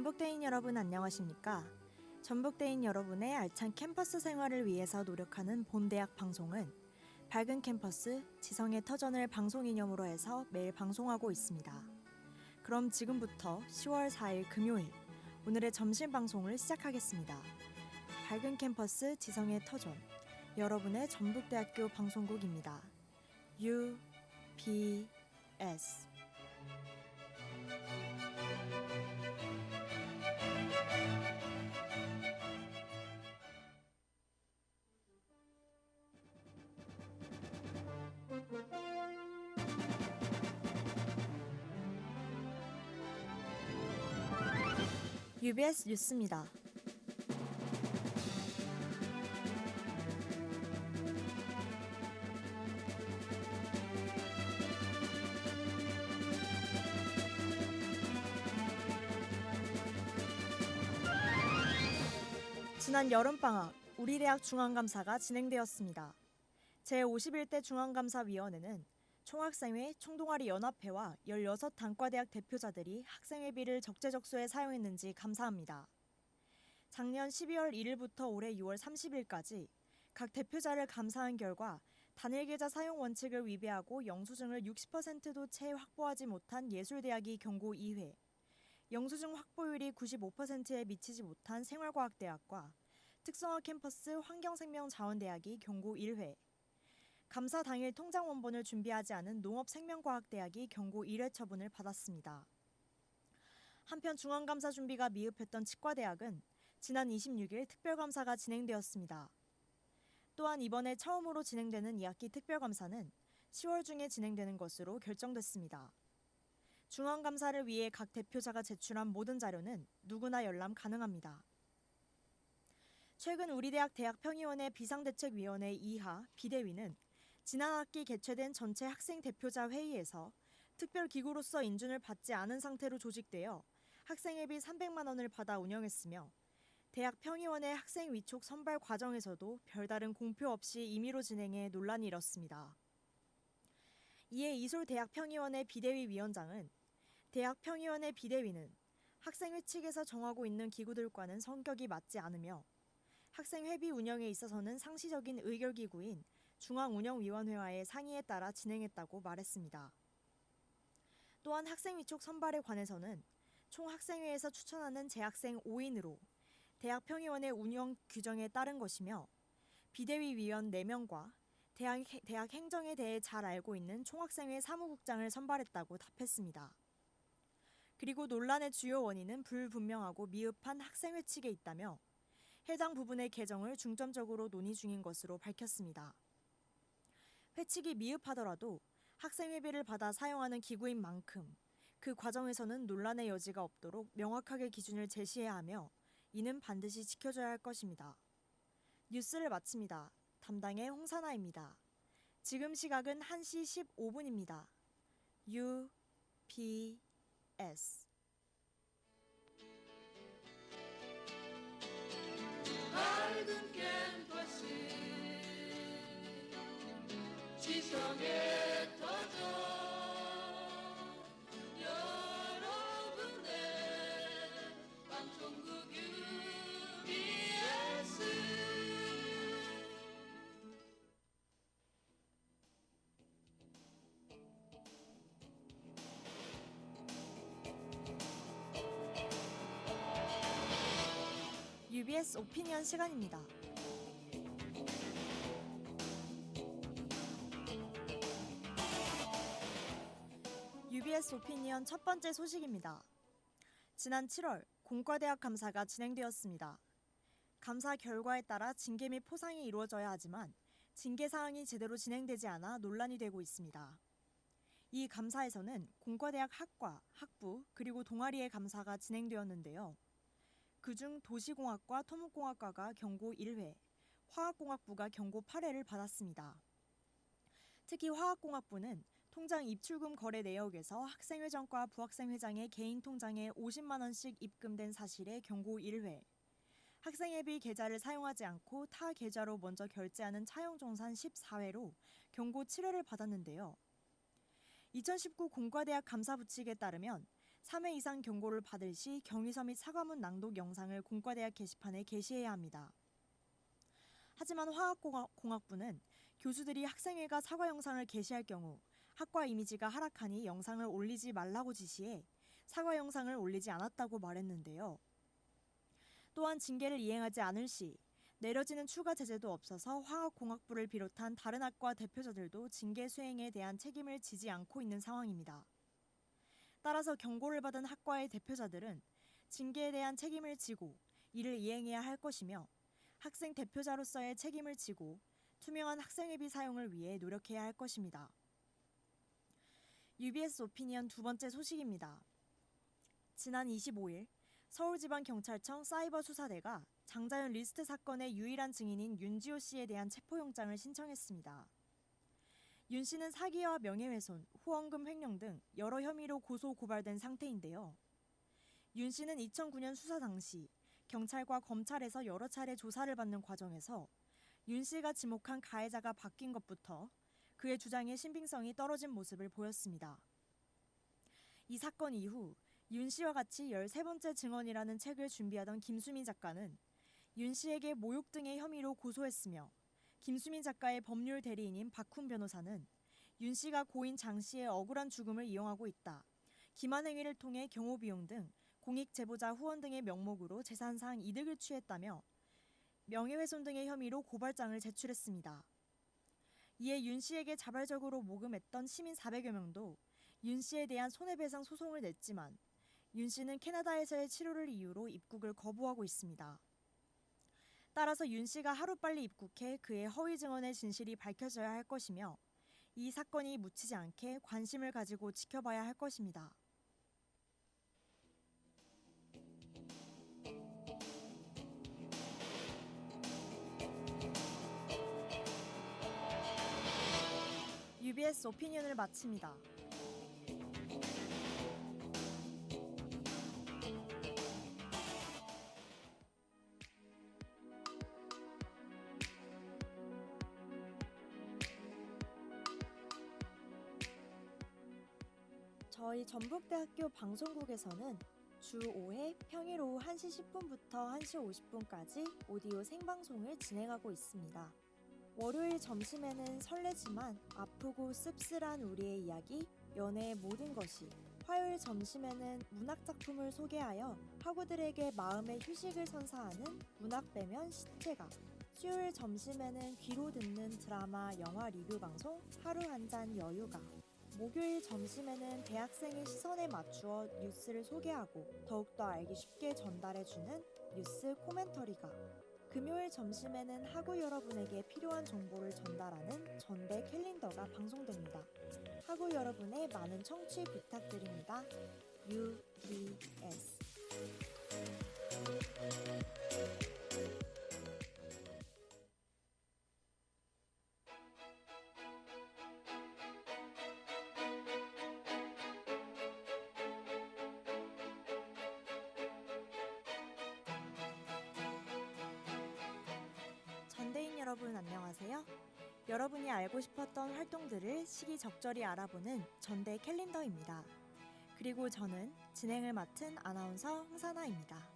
전북대인 여러분 안녕하십니까? 전북대인 여러분의 알찬 캠퍼스 생활을 위해서 노력하는 본대학 방송은 밝은 캠퍼스, 지성의 터전을 방송 이념으로 해서 매일 방송하고 있습니다. 그럼 지금부터 10월 4일 금요일 오늘의 점심 방송을 시작하겠습니다. 밝은 캠퍼스, 지성의 터전, 여러분의 전북대학교 방송국입니다. UBS UBS 뉴스입니다. 지난 여름방학 우리 대학 중앙감사가 진행되었습니다. 제51대 중앙감사위원회는 총학생회, 총동아리 연합회와 16단과대학 대표자들이 학생회비를 적재적소에 사용했는지 감사합니다. 작년 12월 1일부터 올해 6월 30일까지 각 대표자를 감사한 결과 단일 계좌 사용 원칙을 위배하고 영수증을 60%도 채 확보하지 못한 예술대학이 경고 2회, 영수증 확보율이 95%에 미치지 못한 생활과학대학과 특성화 캠퍼스 환경생명자원대학이 경고 1회, 감사 당일 통장 원본을 준비하지 않은 농업생명과학대학이 경고 1회 처분을 받았습니다. 한편 중앙감사 준비가 미흡했던 치과대학은 지난 26일 특별감사가 진행되었습니다. 또한 이번에 처음으로 진행되는 2학기 특별감사는 10월 중에 진행되는 것으로 결정됐습니다. 중앙감사를 위해 각 대표자가 제출한 모든 자료는 누구나 열람 가능합니다. 최근 우리대학 대학평의원회 비상대책위원회 2하 비대위는 지난 학기 개최된 전체 학생 대표자 회의에서 특별기구로서 인준을 받지 않은 상태로 조직되어 학생회비 300만 원을 받아 운영했으며 대학평의원회 학생 위촉 선발 과정에서도 별다른 공표 없이 임의로 진행해 논란이 일었습니다. 이에 이솔 대학평의원회 비대위 위원장은 대학평의원회 비대위는 학생회 측에서 정하고 있는 기구들과는 성격이 맞지 않으며 학생회비 운영에 있어서는 상시적인 의결기구인 중앙운영위원회와의 상의에 따라 진행했다고 말했습니다. 또한 학생 위촉 선발에 관해서는 총학생회에서 추천하는 재학생 5인으로 대학평의원회 운영 규정에 따른 것이며 비대위 위원 4명과 대학 행정에 대해 잘 알고 있는 총학생회 사무국장을 선발했다고 답했습니다. 그리고 논란의 주요 원인은 불분명하고 미흡한 학생회 측에 있다며 해당 부분의 개정을 중점적으로 논의 중인 것으로 밝혔습니다. 회칙이 미흡하더라도 학생회비를 받아 사용하는 기구인 만큼 그 과정에서는 논란의 여지가 없도록 명확하게 기준을 제시해야 하며 이는 반드시 지켜져야 할 것입니다. 뉴스를 마칩니다. 담당의 홍사나입니다. 지금 시각은 1시 15분입니다. UBS 밝은 캠퍼스 지성의 터전 여러분의 방송국 UBS UBS 오피니언 시간입니다. UBS 오피니언 첫 번째 소식입니다. 지난 7월 공과대학 감사가 진행되었습니다. 감사 결과에 따라 징계 및 포상이 이루어져야 하지만 징계 사항이 제대로 진행되지 않아 논란이 되고 있습니다. 이 감사에서는 공과대학 학과, 학부, 그리고 동아리의 감사가 진행되었는데요. 그중 도시공학과 토목공학과가 경고 1회, 화학공학부가 경고 8회를 받았습니다. 특히 화학공학부는 통장 입출금 거래 내역에서 학생회장과 부학생회장의 개인 통장에 50만 원씩 입금된 사실에 경고 1회, 학생회비 계좌를 사용하지 않고 타 계좌로 먼저 결제하는 차용정산 14회로 경고 7회를 받았는데요. 2019 공과대학 감사부칙에 따르면 3회 이상 경고를 받을 시 경위서 및 사과문 낭독 영상을 공과대학 게시판에 게시해야 합니다. 하지만 화학공학부는 교수들이 학생회가 사과 영상을 게시할 경우 학과 이미지가 하락하니 영상을 올리지 말라고 지시해 사과 영상을 올리지 않았다고 말했는데요. 또한 징계를 이행하지 않을 시 내려지는 추가 제재도 없어서 화학공학부를 비롯한 다른 학과 대표자들도 징계 수행에 대한 책임을 지지 않고 있는 상황입니다. 따라서 경고를 받은 학과의 대표자들은 징계에 대한 책임을 지고 이를 이행해야 할 것이며 학생 대표자로서의 책임을 지고 투명한 학생회비 사용을 위해 노력해야 할 것입니다. UBS 오피니언 두 번째 소식입니다. 지난 25일 서울지방경찰청 사이버수사대가 장자연 리스트 사건의 유일한 증인인 윤지호 씨에 대한 체포영장을 신청했습니다. 윤 씨는 사기와 명예훼손, 후원금 횡령 등 여러 혐의로 고소 고발된 상태인데요. 윤 씨는 2009년 수사 당시 경찰과 검찰에서 여러 차례 조사를 받는 과정에서 윤 씨가 지목한 가해자가 바뀐 것부터 그의 주장의 신빙성이 떨어진 모습을 보였습니다. 이 사건 이후 윤 씨와 같이 13번째 증언이라는 책을 준비하던 김수민 작가는 윤 씨에게 모욕 등의 혐의로 고소했으며 김수민 작가의 법률 대리인인 박훈 변호사는 윤 씨가 고인 장 씨의 억울한 죽음을 이용하고 있다. 기만 행위를 통해 경호비용 등 공익 제보자 후원 등의 명목으로 재산상 이득을 취했다며 명예훼손 등의 혐의로 고발장을 제출했습니다. 이에 윤 씨에게 자발적으로 모금했던 시민 400여 명도 윤 씨에 대한 손해배상 소송을 냈지만 윤 씨는 캐나다에서의 치료를 이유로 입국을 거부하고 있습니다. 따라서 윤 씨가 하루빨리 입국해 그의 허위 증언의 진실이 밝혀져야 할 것이며 이 사건이 묻히지 않게 관심을 가지고 지켜봐야 할 것입니다. UBS 오피니언을 마칩니다. 저희 전북대학교 방송국에서는 주 5회 평일 오후 1시 10분부터 1시 50분까지 오디오 생방송을 진행하고 있습니다. 월요일 점심에는 설레지만 아프고 씁쓸한 우리의 이야기, 연애의 모든 것이, 화요일 점심에는 문학작품을 소개하여 학우들에게 마음의 휴식을 선사하는 문학 배면 시체가, 수요일 점심에는 귀로 듣는 드라마, 영화 리뷰 방송 하루 한 잔 여유가, 목요일 점심에는 대학생의 시선에 맞추어 뉴스를 소개하고 더욱더 알기 쉽게 전달해주는 뉴스 코멘터리가, 금요일 점심에는 학우 여러분에게 필요한 정보를 전달하는 전대 캘린더가 방송됩니다. 학우 여러분의 많은 청취 부탁드립니다. UBS 전대인 여러분 안녕하세요. 여러분이 알고 싶었던 활동들을 시기적절히 알아보는 전대 캘린더입니다. 그리고 저는 진행을 맡은 아나운서 홍사나입니다.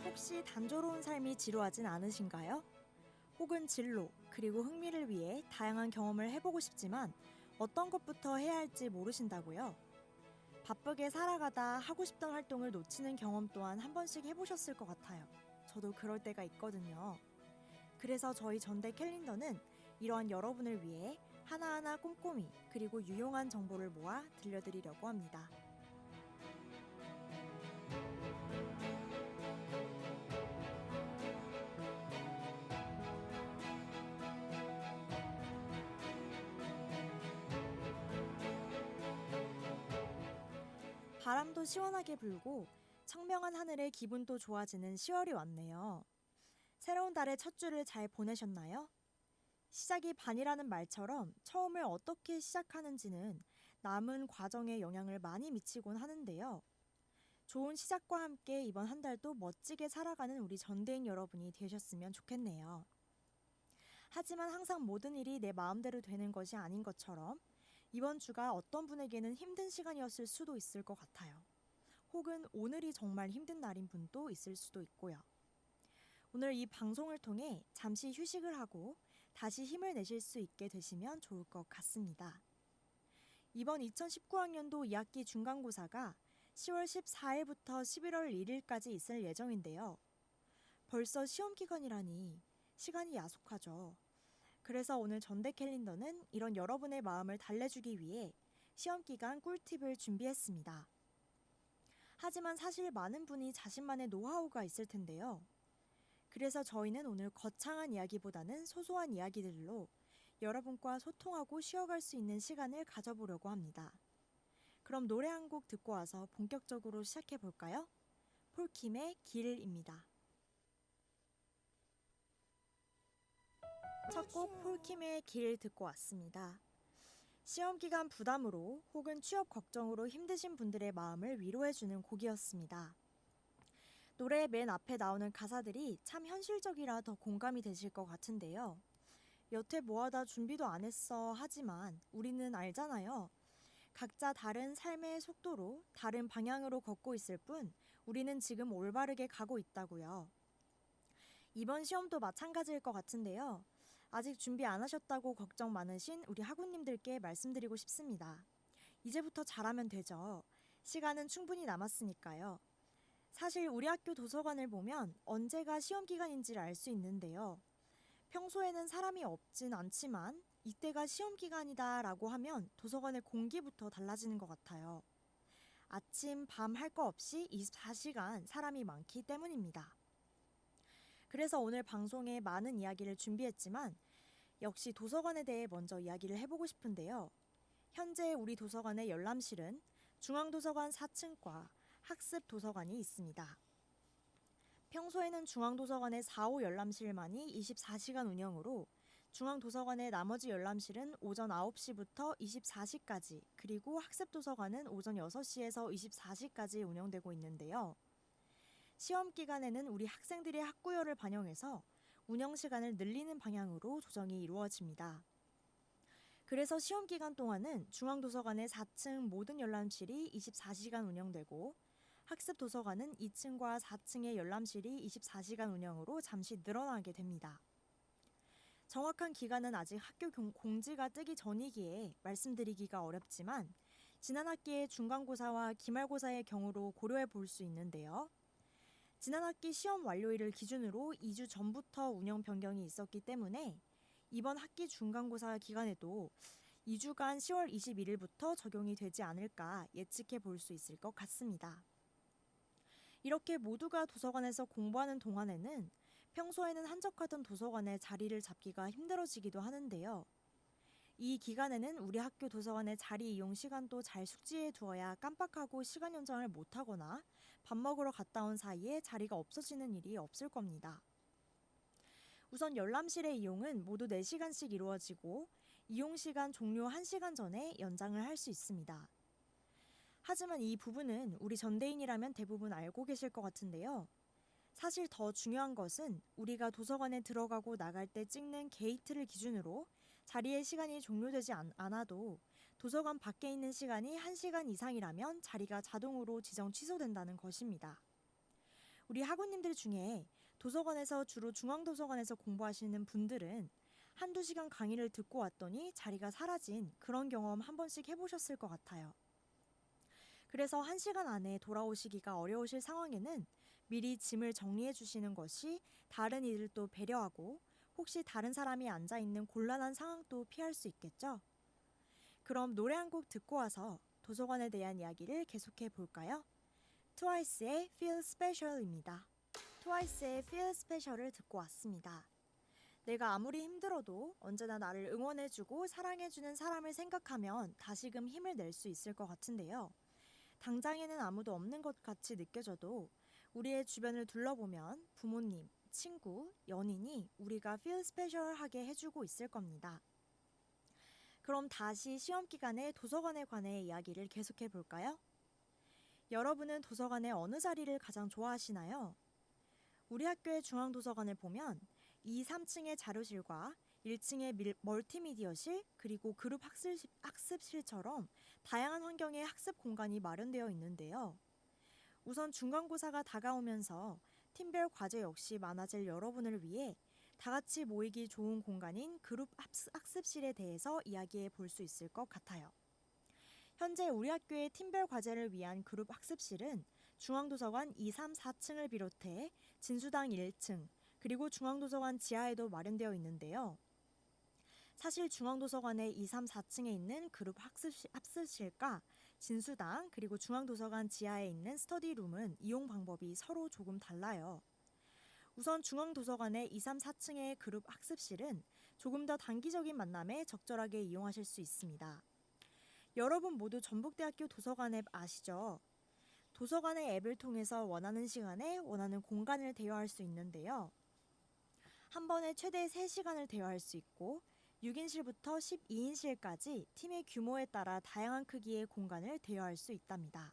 혹시 단조로운 삶이 지루하진 않으신가요? 혹은 진로, 그리고 흥미를 위해 다양한 경험을 해보고 싶지만 어떤 것부터 해야 할지 모르신다고요? 바쁘게 살아가다 하고 싶던 활동을 놓치는 경험 또한 한 번씩 해보셨을 것 같아요. 저도 그럴 때가 있거든요. 그래서 저희 전대 캘린더는 이러한 여러분을 위해 하나하나 꼼꼼히 그리고 유용한 정보를 모아 들려드리려고 합니다. 바람도 시원하게 불고 청명한 하늘에 기분도 좋아지는 10월이 왔네요. 새로운 달의 첫 주를 잘 보내셨나요? 시작이 반이라는 말처럼 처음을 어떻게 시작하는지는 남은 과정에 영향을 많이 미치곤 하는데요. 좋은 시작과 함께 이번 한 달도 멋지게 살아가는 우리 전대인 여러분이 되셨으면 좋겠네요. 하지만 항상 모든 일이 내 마음대로 되는 것이 아닌 것처럼 이번 주가 어떤 분에게는 힘든 시간이었을 수도 있을 것 같아요. 혹은 오늘이 정말 힘든 날인 분도 있을 수도 있고요. 오늘 이 방송을 통해 잠시 휴식을 하고 다시 힘을 내실 수 있게 되시면 좋을 것 같습니다. 이번 2019학년도 2학기 중간고사가 10월 14일부터 11월 1일까지 있을 예정인데요. 벌써 시험 기간이라니 시간이 야속하죠. 그래서 오늘 전대 캘린더는 이런 여러분의 마음을 달래주기 위해 시험 기간 꿀팁을 준비했습니다. 하지만 사실 많은 분이 자신만의 노하우가 있을 텐데요. 그래서 저희는 오늘 거창한 이야기보다는 소소한 이야기들로 여러분과 소통하고 쉬어갈 수 있는 시간을 가져보려고 합니다. 그럼 노래 한 곡 듣고 와서 본격적으로 시작해 볼까요? 폴킴의 길입니다. 첫 곡 폴킴의 길 듣고 왔습니다. 시험 기간 부담으로 혹은 취업 걱정으로 힘드신 분들의 마음을 위로해주는 곡이었습니다. 노래 맨 앞에 나오는 가사들이 참 현실적이라 더 공감이 되실 것 같은데요. 여태 뭐하다 준비도 안 했어 하지만 우리는 알잖아요. 각자 다른 삶의 속도로 다른 방향으로 걷고 있을 뿐 우리는 지금 올바르게 가고 있다고요. 이번 시험도 마찬가지일 것 같은데요. 아직 준비 안 하셨다고 걱정 많으신 우리 학우님들께 말씀드리고 싶습니다. 이제부터 잘하면 되죠. 시간은 충분히 남았으니까요. 사실 우리 학교 도서관을 보면 언제가 시험 기간인지를 알 수 있는데요. 평소에는 사람이 없진 않지만 이때가 시험 기간이다라고 하면 도서관의 공기부터 달라지는 것 같아요. 아침, 밤 할 거 없이 24시간 사람이 많기 때문입니다. 그래서 오늘 방송에 많은 이야기를 준비했지만 역시 도서관에 대해 먼저 이야기를 해보고 싶은데요. 현재 우리 도서관의 열람실은 중앙도서관 4층과 학습도서관이 있습니다. 평소에는 중앙도서관의 4호 열람실만이 24시간 운영으로 중앙도서관의 나머지 열람실은 오전 9시부터 24시까지 그리고 학습도서관은 오전 6시에서 24시까지 운영되고 있는데요. 시험 기간에는 우리 학생들의 학구열을 반영해서 운영 시간을 늘리는 방향으로 조정이 이루어집니다. 그래서 시험 기간 동안은 중앙도서관의 4층 모든 열람실이 24시간 운영되고 학습도서관은 2층과 4층의 열람실이 24시간 운영으로 잠시 늘어나게 됩니다. 정확한 기간은 아직 학교 공지가 뜨기 전이기에 말씀드리기가 어렵지만 지난 학기의 중간고사와 기말고사의 경우로 고려해 볼 수 있는데요. 지난 학기 시험 완료일을 기준으로 2주 전부터 운영 변경이 있었기 때문에 이번 학기 중간고사 기간에도 2주간 10월 21일부터 적용이 되지 않을까 예측해 볼 수 있을 것 같습니다. 이렇게 모두가 도서관에서 공부하는 동안에는 평소에는 한적하던 도서관에 자리를 잡기가 힘들어지기도 하는데요. 이 기간에는 우리 학교 도서관의 자리 이용 시간도 잘 숙지해 두어야 깜빡하고 시간 연장을 못하거나 밥 먹으러 갔다 온 사이에 자리가 없어지는 일이 없을 겁니다. 우선 열람실의 이용은 모두 4시간씩 이루어지고 이용시간 종료 1시간 전에 연장을 할 수 있습니다. 하지만 이 부분은 우리 전대인이라면 대부분 알고 계실 것 같은데요. 사실 더 중요한 것은 우리가 도서관에 들어가고 나갈 때 찍는 게이트를 기준으로 자리의 시간이 종료되지 않아도 도서관 밖에 있는 시간이 1시간 이상이라면 자리가 자동으로 지정 취소된다는 것입니다. 우리 학우님들 중에 도서관에서 주로 중앙도서관에서 공부하시는 분들은 한두 시간 강의를 듣고 왔더니 자리가 사라진 그런 경험 한 번씩 해보셨을 것 같아요. 그래서 1시간 안에 돌아오시기가 어려우실 상황에는 미리 짐을 정리해 주시는 것이 다른 이들도 배려하고 혹시 다른 사람이 앉아있는 곤란한 상황도 피할 수 있겠죠? 그럼 노래 한 곡 듣고 와서 도서관에 대한 이야기를 계속해 볼까요? 트와이스의 Feel Special입니다. 트와이스의 Feel Special을 듣고 왔습니다. 내가 아무리 힘들어도 언제나 나를 응원해주고 사랑해주는 사람을 생각하면 다시금 힘을 낼 수 있을 것 같은데요. 당장에는 아무도 없는 것 같이 느껴져도 우리의 주변을 둘러보면 부모님, 친구, 연인이 우리가 feel special하게 해주고 있을 겁니다. 그럼 다시 시험 기간에 도서관에 관해 이야기를 계속해 볼까요? 여러분은 도서관의 어느 자리를 가장 좋아하시나요? 우리 학교의 중앙도서관을 보면 2, 3층의 자료실과 1층의 멀티미디어실 그리고 그룹 학습실처럼 다양한 환경의 학습 공간이 마련되어 있는데요. 우선 중간고사가 다가오면서 팀별 과제 역시 많아질 여러분을 위해 다 같이 모이기 좋은 공간인 그룹 학습실에 대해서 이야기해 볼 수 있을 것 같아요. 현재 우리 학교의 팀별 과제를 위한 그룹 학습실은 중앙도서관 2, 3, 4층을 비롯해 진수당 1층, 그리고 중앙도서관 지하에도 마련되어 있는데요. 사실 중앙도서관의 2, 3, 4층에 있는 그룹 학습실과 진수당 그리고 중앙도서관 지하에 있는 스터디룸은 이용 방법이 서로 조금 달라요. 우선 중앙도서관의 2, 3, 4층의 그룹 학습실은 조금 더 단기적인 만남에 적절하게 이용하실 수 있습니다. 여러분 모두 전북대학교 도서관 앱 아시죠? 도서관의 앱을 통해서 원하는 시간에 원하는 공간을 대여할 수 있는데요. 한 번에 최대 3시간을 대여할 수 있고 6인실부터 12인실까지 팀의 규모에 따라 다양한 크기의 공간을 대여할 수 있답니다.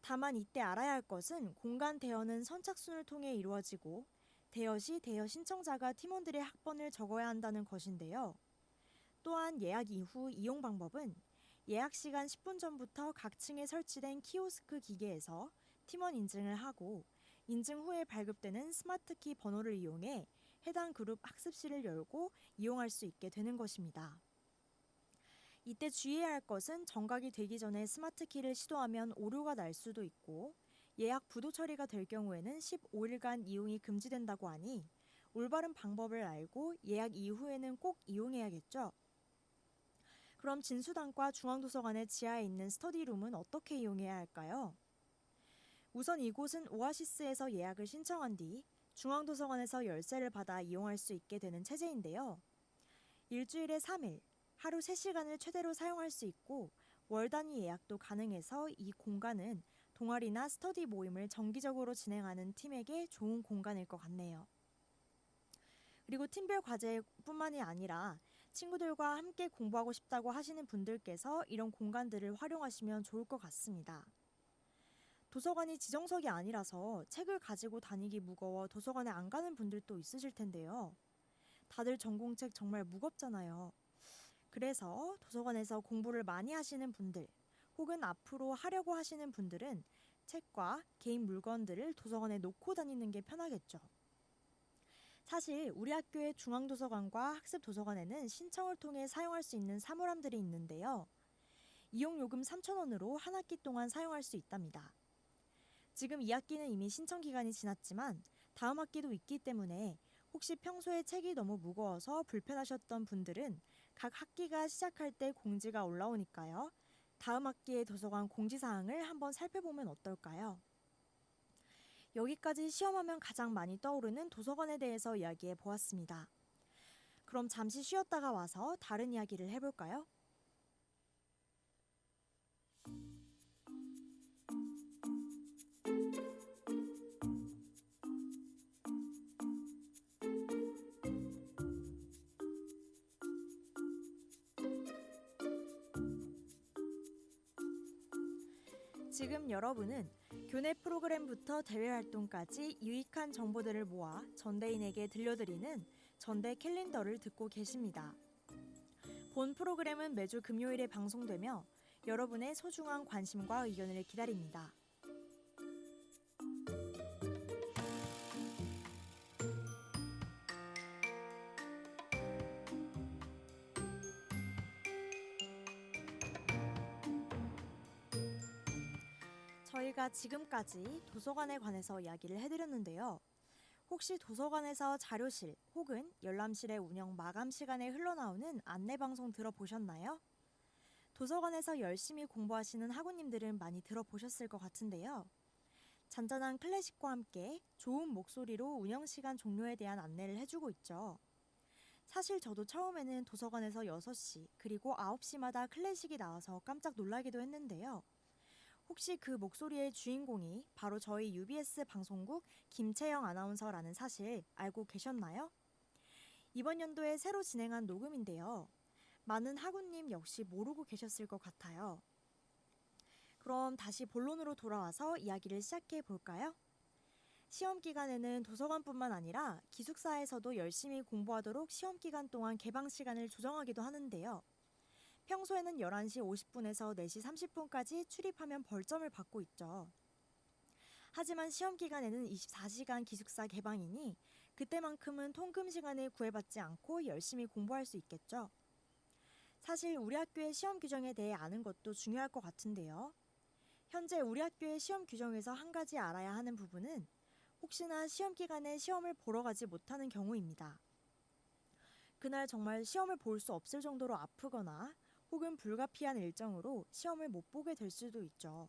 다만 이때 알아야 할 것은 공간 대여는 선착순을 통해 이루어지고 대여 시 대여 신청자가 팀원들의 학번을 적어야 한다는 것인데요. 또한 예약 이후 이용 방법은 예약 시간 10분 전부터 각 층에 설치된 키오스크 기계에서 팀원 인증을 하고 인증 후에 발급되는 스마트키 번호를 이용해 해당 그룹 학습실을 열고 이용할 수 있게 되는 것입니다. 이때 주의해야 할 것은 정각이 되기 전에 스마트키를 시도하면 오류가 날 수도 있고 예약 부도 처리가 될 경우에는 15일간 이용이 금지된다고 하니 올바른 방법을 알고 예약 이후에는 꼭 이용해야겠죠. 그럼 진수당과 중앙도서관의 지하에 있는 스터디룸은 어떻게 이용해야 할까요? 우선 이곳은 오아시스에서 예약을 신청한 뒤 중앙도서관에서 열쇠를 받아 이용할 수 있게 되는 체제인데요. 일주일에 3일, 하루 3시간을 최대로 사용할 수 있고 월 단위 예약도 가능해서 이 공간은 동아리나 스터디 모임을 정기적으로 진행하는 팀에게 좋은 공간일 것 같네요. 그리고 팀별 과제뿐만이 아니라 친구들과 함께 공부하고 싶다고 하시는 분들께서 이런 공간들을 활용하시면 좋을 것 같습니다. 도서관이 지정석이 아니라서 책을 가지고 다니기 무거워 도서관에 안 가는 분들도 있으실 텐데요. 다들 전공책 정말 무겁잖아요. 그래서 도서관에서 공부를 많이 하시는 분들 혹은 앞으로 하려고 하시는 분들은 책과 개인 물건들을 도서관에 놓고 다니는 게 편하겠죠. 사실 우리 학교의 중앙도서관과 학습도서관에는 신청을 통해 사용할 수 있는 사물함들이 있는데요. 이용요금 3,000원으로 한 학기 동안 사용할 수 있답니다. 지금 2학기는 이미 신청 기간이 지났지만 다음 학기도 있기 때문에 혹시 평소에 책이 너무 무거워서 불편하셨던 분들은 각 학기가 시작할 때 공지가 올라오니까요. 다음 학기의 도서관 공지사항을 한번 살펴보면 어떨까요? 여기까지 시험하면 가장 많이 떠오르는 도서관에 대해서 이야기해 보았습니다. 그럼 잠시 쉬었다가 와서 다른 이야기를 해볼까요? 지금 여러분은 교내 프로그램부터 대외 활동까지 유익한 정보들을 모아 전대인에게 들려드리는 전대 캘린더를 듣고 계십니다. 본 프로그램은 매주 금요일에 방송되며 여러분의 소중한 관심과 의견을 기다립니다. 저희가 지금까지 도서관에 관해서 이야기를 해드렸는데요. 혹시 도서관에서 자료실 혹은 열람실의 운영 마감 시간에 흘러나오는 안내방송 들어보셨나요? 도서관에서 열심히 공부하시는 학우님들은 많이 들어보셨을 것 같은데요. 잔잔한 클래식과 함께 좋은 목소리로 운영 시간 종료에 대한 안내를 해주고 있죠. 사실 저도 처음에는 도서관에서 6시 그리고 9시마다 클래식이 나와서 깜짝 놀라기도 했는데요. 혹시 그 목소리의 주인공이 바로 저희 UBS 방송국 김채영 아나운서라는 사실 알고 계셨나요? 이번 연도에 새로 진행한 녹음인데요. 많은 학우님 역시 모르고 계셨을 것 같아요. 그럼 다시 본론으로 돌아와서 이야기를 시작해 볼까요? 시험 기간에는 도서관뿐만 아니라 기숙사에서도 열심히 공부하도록 시험 기간 동안 개방 시간을 조정하기도 하는데요. 평소에는 11시 50분에서 4시 30분까지 출입하면 벌점을 받고 있죠. 하지만 시험 기간에는 24시간 기숙사 개방이니 그때만큼은 통금 시간을 구애받지 않고 열심히 공부할 수 있겠죠. 사실 우리 학교의 시험 규정에 대해 아는 것도 중요할 것 같은데요. 현재 우리 학교의 시험 규정에서 한 가지 알아야 하는 부분은 혹시나 시험 기간에 시험을 보러 가지 못하는 경우입니다. 그날 정말 시험을 볼 수 없을 정도로 아프거나 혹은 불가피한 일정으로 시험을 못 보게 될 수도 있죠.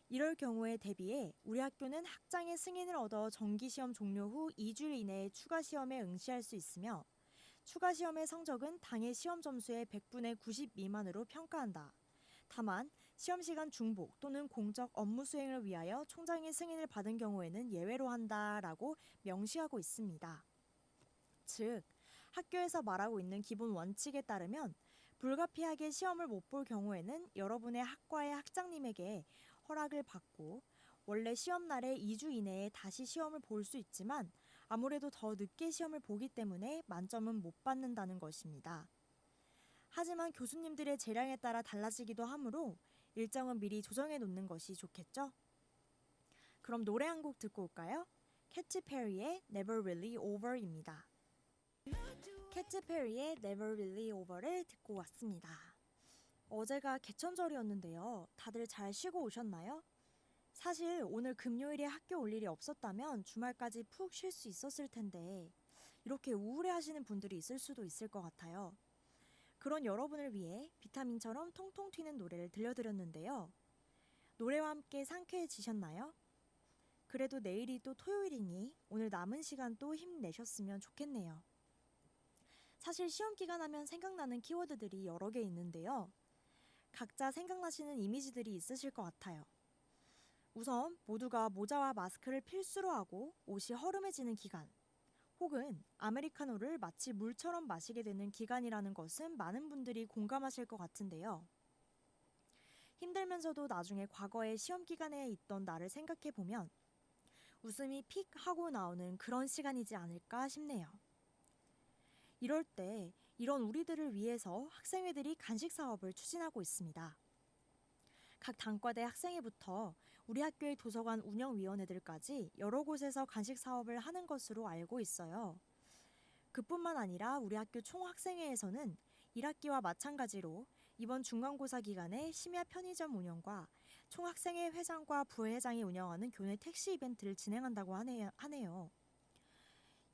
이럴 경우에 대비해 우리 학교는 학장의 승인을 얻어 정기시험 종료 후 2주일 이내에 추가 시험에 응시할 수 있으며 추가 시험의 성적은 당해 시험 점수의 100분의 90 미만으로 평가한다. 다만 시험 시간 중복 또는 공적 업무 수행을 위하여 총장의 승인을 받은 경우에는 예외로 한다라고 명시하고 있습니다. 즉, 학교에서 말하고 있는 기본 원칙에 따르면 불가피하게 시험을 못 볼 경우에는 여러분의 학과의 학장님에게 허락을 받고 원래 시험 날에 2주 이내에 다시 시험을 볼 수 있지만 아무래도 더 늦게 시험을 보기 때문에 만점은 못 받는다는 것입니다. 하지만 교수님들의 재량에 따라 달라지기도 하므로 일정은 미리 조정해 놓는 것이 좋겠죠? 그럼 노래 한 곡 듣고 올까요? 캐티 페리의 Never Really Over입니다. 캐티 페리의 Never Really Over를 듣고 왔습니다. 어제가 개천절이었는데요. 다들 잘 쉬고 오셨나요? 사실 오늘 금요일에 학교 올 일이 없었다면 주말까지 푹 쉴 수 있었을 텐데 이렇게 우울해하시는 분들이 있을 수도 있을 것 같아요. 그런 여러분을 위해 비타민처럼 통통 튀는 노래를 들려드렸는데요. 노래와 함께 상쾌해지셨나요? 그래도 내일이 또 토요일이니 오늘 남은 시간 또 힘내셨으면 좋겠네요. 사실 시험 기간 하면 생각나는 키워드들이 여러 개 있는데요. 각자 생각나시는 이미지들이 있으실 것 같아요. 우선 모두가 모자와 마스크를 필수로 하고 옷이 허름해지는 기간, 혹은 아메리카노를 마치 물처럼 마시게 되는 기간이라는 것은 많은 분들이 공감하실 것 같은데요. 힘들면서도 나중에 과거의 시험 기간에 있던 나를 생각해 보면 웃음이 픽 하고 나오는 그런 시간이지 않을까 싶네요. 이럴 때 이런 우리들을 위해서 학생회들이 간식 사업을 추진하고 있습니다. 각 단과대 학생회부터 우리 학교의 도서관 운영위원회들까지 여러 곳에서 간식 사업을 하는 것으로 알고 있어요. 그뿐만 아니라 우리 학교 총학생회에서는 1학기와 마찬가지로 이번 중간고사 기간에 심야 편의점 운영과 총학생회 회장과 부회장이 운영하는 교내 택시 이벤트를 진행한다고 하네요.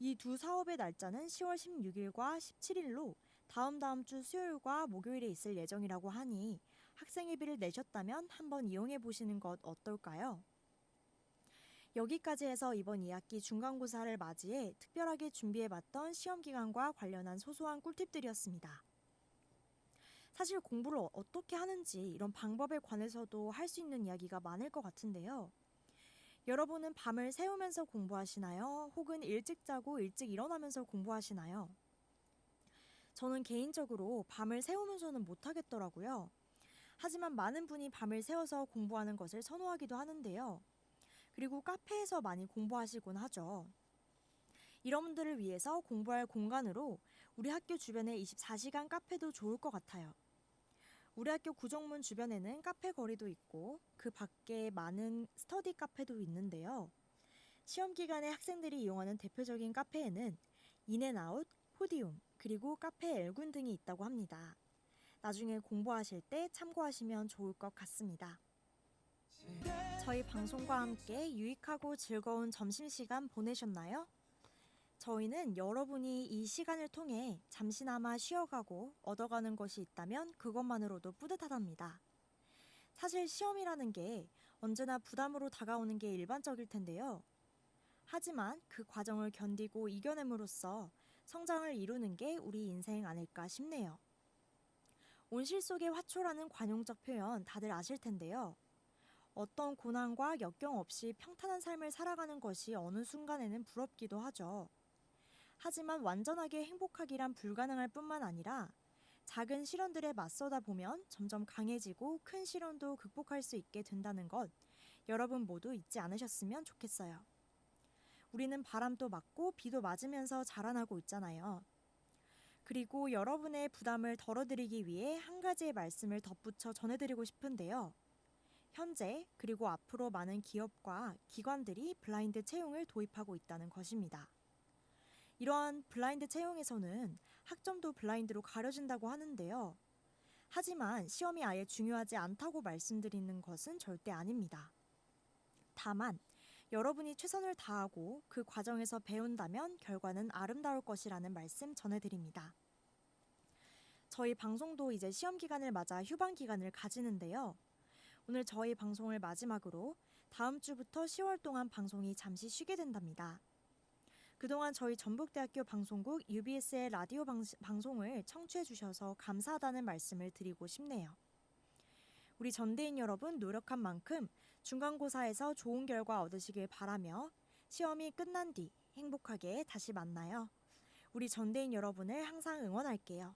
이 두 사업의 날짜는 10월 16일과 17일로 다음 주 수요일과 목요일에 있을 예정이라고 하니 학생회비를 내셨다면 한번 이용해 보시는 것 어떨까요? 여기까지 해서 이번 2학기 중간고사를 맞이해 특별하게 준비해봤던 시험기간과 관련한 소소한 꿀팁들이었습니다. 사실 공부를 어떻게 하는지 이런 방법에 관해서도 할 수 있는 이야기가 많을 것 같은데요. 여러분은 밤을 새우면서 공부하시나요? 혹은 일찍 자고 일찍 일어나면서 공부하시나요? 저는 개인적으로 밤을 새우면서는 못하겠더라고요. 하지만 많은 분이 밤을 새워서 공부하는 것을 선호하기도 하는데요. 그리고 카페에서 많이 공부하시곤 하죠. 이런 분들을 위해서 공부할 공간으로 우리 학교 주변에 24시간 카페도 좋을 것 같아요. 우리 학교 구정문 주변에는 카페 거리도 있고 그 밖에 많은 스터디 카페도 있는데요. 시험 기간에 학생들이 이용하는 대표적인 카페에는 인앤아웃, 포디움, 그리고 카페 엘군 등이 있다고 합니다. 나중에 공부하실 때 참고하시면 좋을 것 같습니다. 저희 방송과 함께 유익하고 즐거운 점심시간 보내셨나요? 저희는 여러분이 이 시간을 통해 잠시나마 쉬어가고 얻어가는 것이 있다면 그것만으로도 뿌듯하답니다. 사실 시험이라는 게 언제나 부담으로 다가오는 게 일반적일 텐데요. 하지만 그 과정을 견디고 이겨냄으로써 성장을 이루는 게 우리 인생 아닐까 싶네요. 온실 속의 화초라는 관용적 표현 다들 아실 텐데요. 어떤 고난과 역경 없이 평탄한 삶을 살아가는 것이 어느 순간에는 부럽기도 하죠. 하지만 완전하게 행복하기란 불가능할 뿐만 아니라 작은 실현들에 맞서다 보면 점점 강해지고 큰 실현도 극복할 수 있게 된다는 것 여러분 모두 잊지 않으셨으면 좋겠어요. 우리는 바람도 맞고 비도 맞으면서 자라나고 있잖아요. 그리고 여러분의 부담을 덜어드리기 위해 한 가지의 말씀을 덧붙여 전해드리고 싶은데요. 현재 그리고 앞으로 많은 기업과 기관들이 블라인드 채용을 도입하고 있다는 것입니다. 이러한 블라인드 채용에서는 학점도 블라인드로 가려진다고 하는데요. 하지만 시험이 아예 중요하지 않다고 말씀드리는 것은 절대 아닙니다. 다만 여러분이 최선을 다하고 그 과정에서 배운다면 결과는 아름다울 것이라는 말씀 전해드립니다. 저희 방송도 이제 시험 기간을 맞아 휴방 기간을 가지는데요. 오늘 저희 방송을 마지막으로 다음 주부터 10월 동안 방송이 잠시 쉬게 된답니다. 그동안 저희 전북대학교 방송국 UBS의 라디오 방송을 청취해 주셔서 감사하다는 말씀을 드리고 싶네요. 우리 전대인 여러분 노력한 만큼 중간고사에서 좋은 결과 얻으시길 바라며 시험이 끝난 뒤 행복하게 다시 만나요. 우리 전대인 여러분을 항상 응원할게요.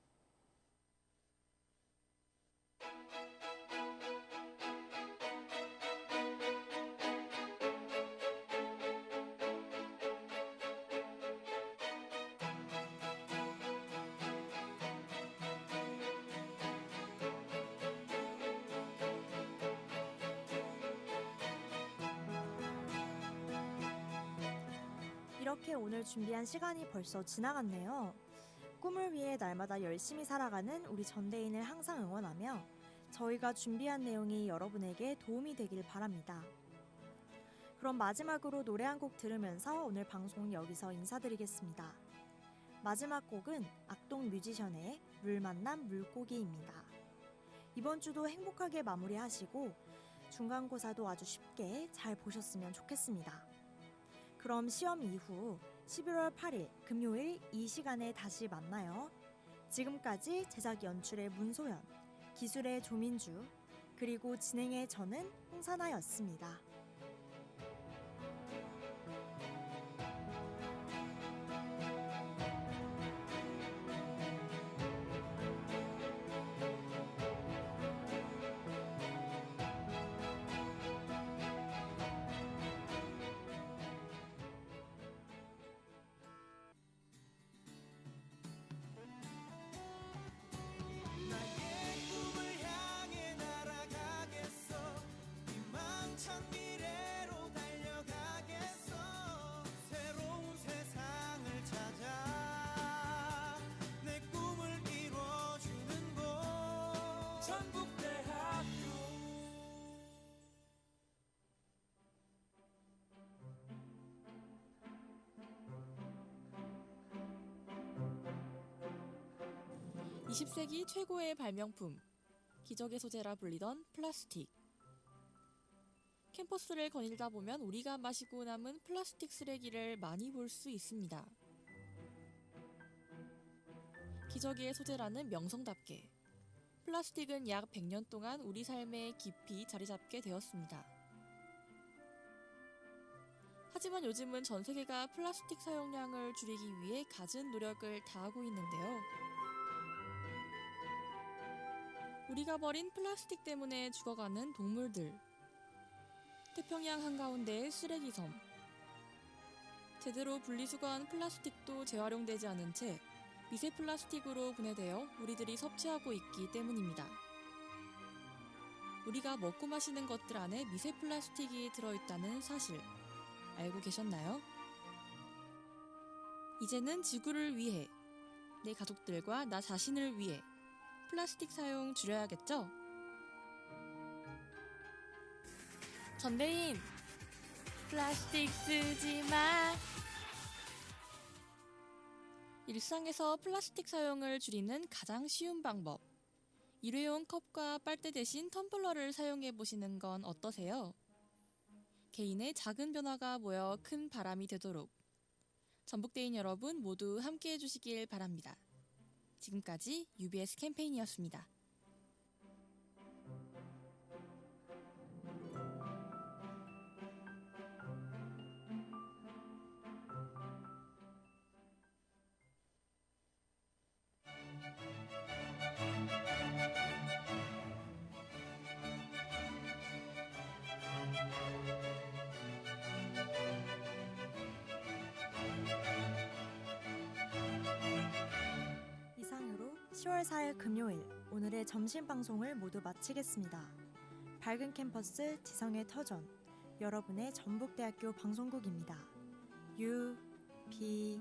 이렇게 오늘 준비한 시간이 벌써 지나갔네요. 꿈을 위해 날마다 열심히 살아가는 우리 전대인을 항상 응원하며 저희가 준비한 내용이 여러분에게 도움이 되길 바랍니다. 그럼 마지막으로 노래 한 곡 들으면서 오늘 방송 여기서 인사드리겠습니다. 마지막 곡은 악동 뮤지션의 물 만난 물고기입니다. 이번 주도 행복하게 마무리하시고 중간고사도 아주 쉽게 잘 보셨으면 좋겠습니다. 그럼 시험 이후 11월 8일 금요일 이 시간에 다시 만나요. 지금까지 제작 연출의 문소연, 기술의 조민주, 그리고 진행의 저는 홍사나였습니다. 전북대학교 20세기 최고의 발명품, 기적의 소재라 불리던 플라스틱. 캠퍼스를 거닐다 보면 우리가 마시고 남은 플라스틱 쓰레기를 많이 볼 수 있습니다. 기적의 소재라는 명성답게 플라스틱은 약 100년 동안 우리 삶에 깊이 자리 잡게 되었습니다. 하지만 요즘은 전 세계가 플라스틱 사용량을 줄이기 위해 갖은 노력을 다하고 있는데요. 우리가 버린 플라스틱 때문에 죽어가는 동물들, 태평양 한가운데의 쓰레기섬, 제대로 분리수거한 플라스틱도 재활용되지 않은 채 미세 플라스틱으로 분해되어 우리들이 섭취하고 있기 때문입니다. 우리가 먹고 마시는 것들 안에 미세 플라스틱이 들어있다는 사실 알고 계셨나요? 이제는 지구를 위해, 내 가족들과 나 자신을 위해 플라스틱 사용 줄여야겠죠? 전대인, 플라스틱 쓰지 마. 일상에서 플라스틱 사용을 줄이는 가장 쉬운 방법. 일회용 컵과 빨대 대신 텀블러를 사용해 보시는 건 어떠세요? 개인의 작은 변화가 모여 큰 바람이 되도록 전북대인 여러분 모두 함께해 주시길 바랍니다. 지금까지 UBS 캠페인이었습니다. 10월 4일 금요일 오늘의 점심 방송을 모두 마치겠습니다. 밝은 캠퍼스 지성의 터전 여러분의 전북대학교 방송국입니다. UPS